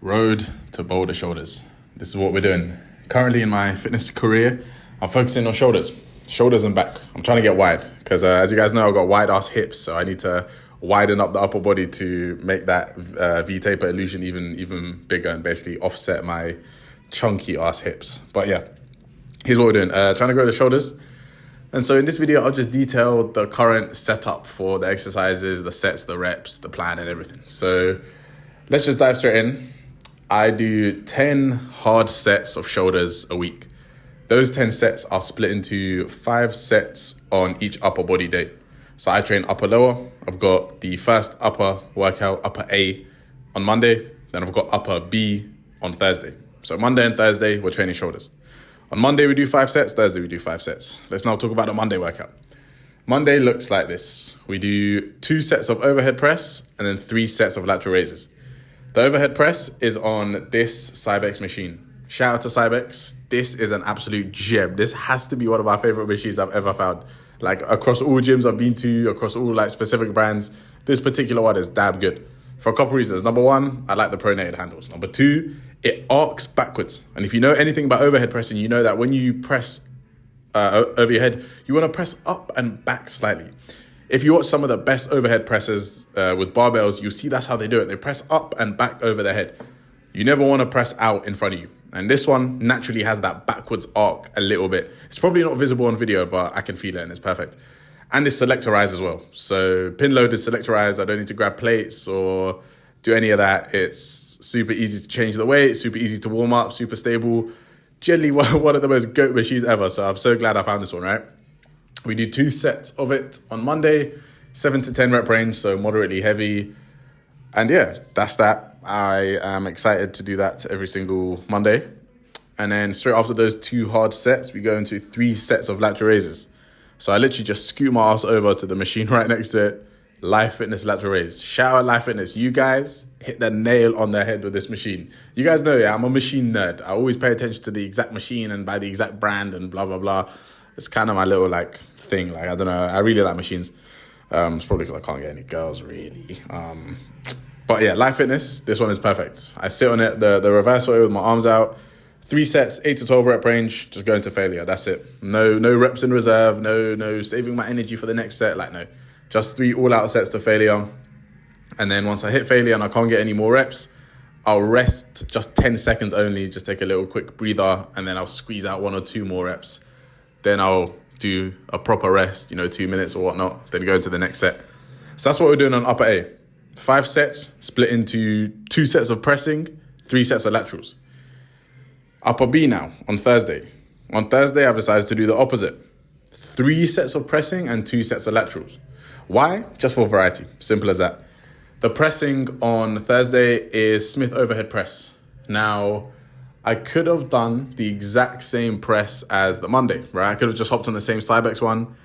Road to boulder shoulders. This is what we're doing. Currently in my fitness career, I'm focusing on shoulders and back. I'm trying to get wide because as you guys know, I've got wide ass hips, so I need to widen up the upper body to make that V-taper illusion even bigger and basically offset my chunky ass hips. But yeah, here's what we're doing. Trying to grow the shoulders. And so in this video, I'll just detail the current setup for the exercises, the sets, the reps, the plan and everything. So let's just dive straight in. I do 10 hard sets of shoulders a week. Those 10 sets are split into 5 sets on each upper body day. So I train upper lower. I've got the first upper workout, upper A, on Monday. Then I've got upper B on Thursday. So Monday and Thursday, we're training shoulders. On Monday, we do 5 sets. Thursday, we do 5 sets. Let's now talk about the Monday workout. Monday looks like this. We do 2 sets of overhead press and then 3 sets of lateral raises. The overhead press is on this Cybex machine. Shout out to Cybex. This is an absolute gem. This has to be one of our favorite machines I've ever found. Like across all gyms I've been to, across all like specific brands, this particular one is damn good. For a couple reasons. Number one, I like the pronated handles. Number two, it arcs backwards. And if you know anything about overhead pressing, you know that when you press over your head, you want to press up and back slightly. If you watch some of the best overhead pressers with barbells, you'll see that's how they do it. They press up and back over their head. You never want to press out in front of you. And this one naturally has that backwards arc a little bit. It's probably not visible on video, but I can feel it and it's perfect. And it's selectorized as well. So pin load is selectorized. I don't need to grab plates or do any of that. It's super easy to change the weight, super easy to warm up, super stable. Generally one of the most GOAT machines ever. So I'm so glad I found this one, right? We do 2 sets of it on Monday, 7 to 10 rep range, so moderately heavy. And yeah, that's that. I am excited to do that every single Monday. And then straight after those 2 hard sets, we go into 3 sets of lateral raises. So I literally just scoot my ass over to the machine right next to it. Live Fitness lateral raise. Shout out Live Fitness. You guys hit the nail on the head with this machine. You guys know, yeah, I'm a machine nerd. I always pay attention to the exact machine and buy the exact brand and blah, blah, blah. It's kind of my little like thing. Like, I don't know. I really like machines. It's probably because I can't get any girls really. But yeah, Live Fitness, this one is perfect. I sit on it, the reverse way with my arms out. 3 sets, 8 to 12 rep range, just going to failure. That's it. No reps in reserve. No saving my energy for the next set. Like, no. Just 3 all-out sets to failure. And then once I hit failure and I can't get any more reps, I'll rest just 10 seconds only. Just take a little quick breather. And then I'll squeeze out 1 or 2 more reps. Then I'll do a proper rest, 2 minutes or whatnot. Then go into the next set. So that's what we're doing on upper A. 5 sets split into 2 sets of pressing, 3 sets of laterals. Upper B now on Thursday. On Thursday, I've decided to do the opposite. 3 sets of pressing and 2 sets of laterals. Why? Just for variety. Simple as that. The pressing on Thursday is Smith overhead press. Now, I could have done the exact same press as the Monday, right? I could have just hopped on the same Cybex one.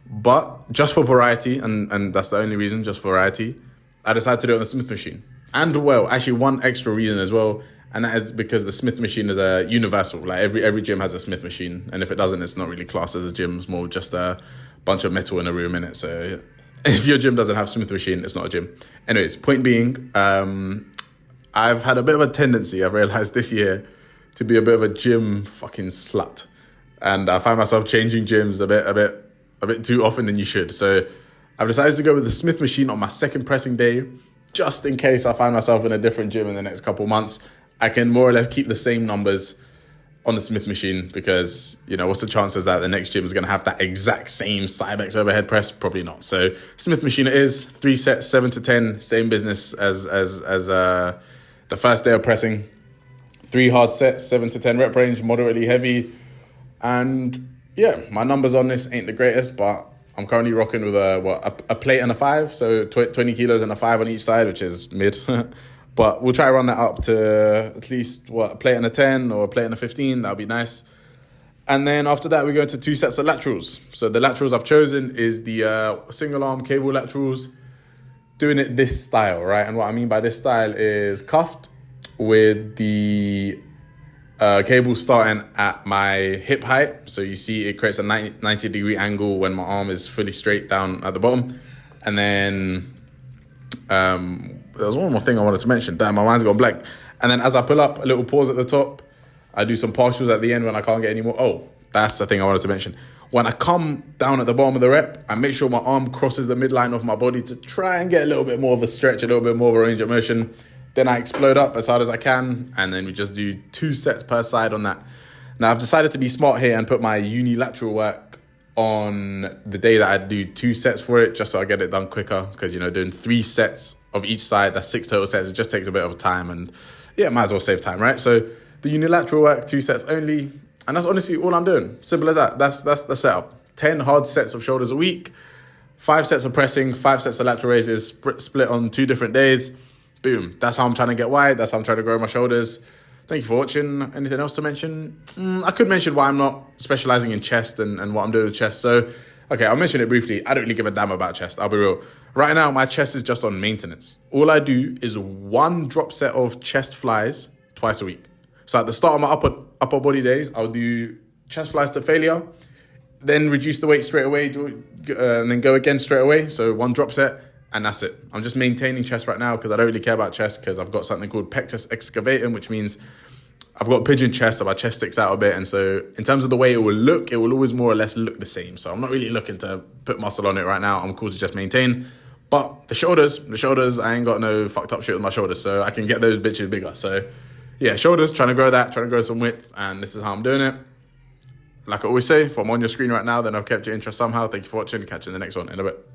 But just for variety, and that's the only reason, just for variety, I decided to do it on the Smith machine. And well, actually one extra reason as well, and that is because the Smith machine is a universal. Like every gym has a Smith machine. And if it doesn't, it's not really classed as a gym. It's more just a bunch of metal in a room in it. So if your gym doesn't have Smith machine, it's not a gym. Anyways, point being, I've had a bit of a tendency, I've realized this year, to be a bit of a gym fucking slut. And I find myself changing gyms a bit too often than you should. So I've decided to go with the Smith machine on my second pressing day, just in case I find myself in a different gym in the next couple months. I can more or less keep the same numbers on the Smith machine because, what's the chances that the next gym is going to have that exact same Cybex overhead press? Probably not. So Smith machine it is, 3 sets, 7 to 10, same business as the first day of pressing. 3 hard sets, 7 to 10 rep range, moderately heavy. And yeah, my numbers on this ain't the greatest, but I'm currently rocking with a plate and a 5. So 20 kilos and a 5 on each side, which is mid. But we'll try to run that up to at least, a plate and a 10 or a plate and a 15. That'll be nice. And then after that, we go into 2 sets of laterals. So the laterals I've chosen is the single arm cable laterals, doing it this style, right? And what I mean by this style is cuffed with the cable starting at my hip height. So you see it creates a 90-degree angle when my arm is fully straight down at the bottom. And then there was one more thing I wanted to mention. Damn, my mind's gone blank. And then as I pull up, a little pause at the top. I do some partials at the end when I can't get any more. Oh, that's the thing I wanted to mention. When I come down at the bottom of the rep, I make sure my arm crosses the midline of my body to try and get a little bit more of a stretch, a little bit more of a range of motion. Then I explode up as hard as I can, and then we just do 2 sets per side on that. Now, I've decided to be smart here and put my unilateral work on the day that I do 2 sets for it, just so I get it done quicker. Because, you know, doing 3 sets of each side, that's 6 total sets. It just takes a bit of time, and yeah, might as well save time, right? So the unilateral work, 2 sets only. And that's honestly all I'm doing. Simple as that. That's the setup. 10 hard sets of shoulders a week, 5 sets of pressing, 5 sets of lateral raises, split on 2 different days. Boom. That's how I'm trying to get wide. That's how I'm trying to grow my shoulders. Thank you for watching. Anything else to mention? I could mention why I'm not specializing in chest and what I'm doing with chest. So, okay, I'll mention it briefly. I don't really give a damn about chest. I'll be real. Right now, my chest is just on maintenance. All I do is 1 drop set of chest flies twice a week. So at the start of my upper body days, I'll do chest flies to failure, then reduce the weight straight away, and then go again straight away. So 1 drop set, and that's it. I'm just maintaining chest right now because I don't really care about chest because I've got something called pectus excavatum, which means I've got pigeon chest, so my chest sticks out a bit. And so in terms of the way it will look, it will always more or less look the same. So I'm not really looking to put muscle on it right now. I'm cool to just maintain. But the shoulders, I ain't got no fucked up shit with my shoulders, so I can get those bitches bigger. So yeah, shoulders, trying to grow that, trying to grow some width, and this is how I'm doing it. Like I always say, if I'm on your screen right now, then I've kept your interest somehow. Thank you for watching. Catch you in the next one in a bit.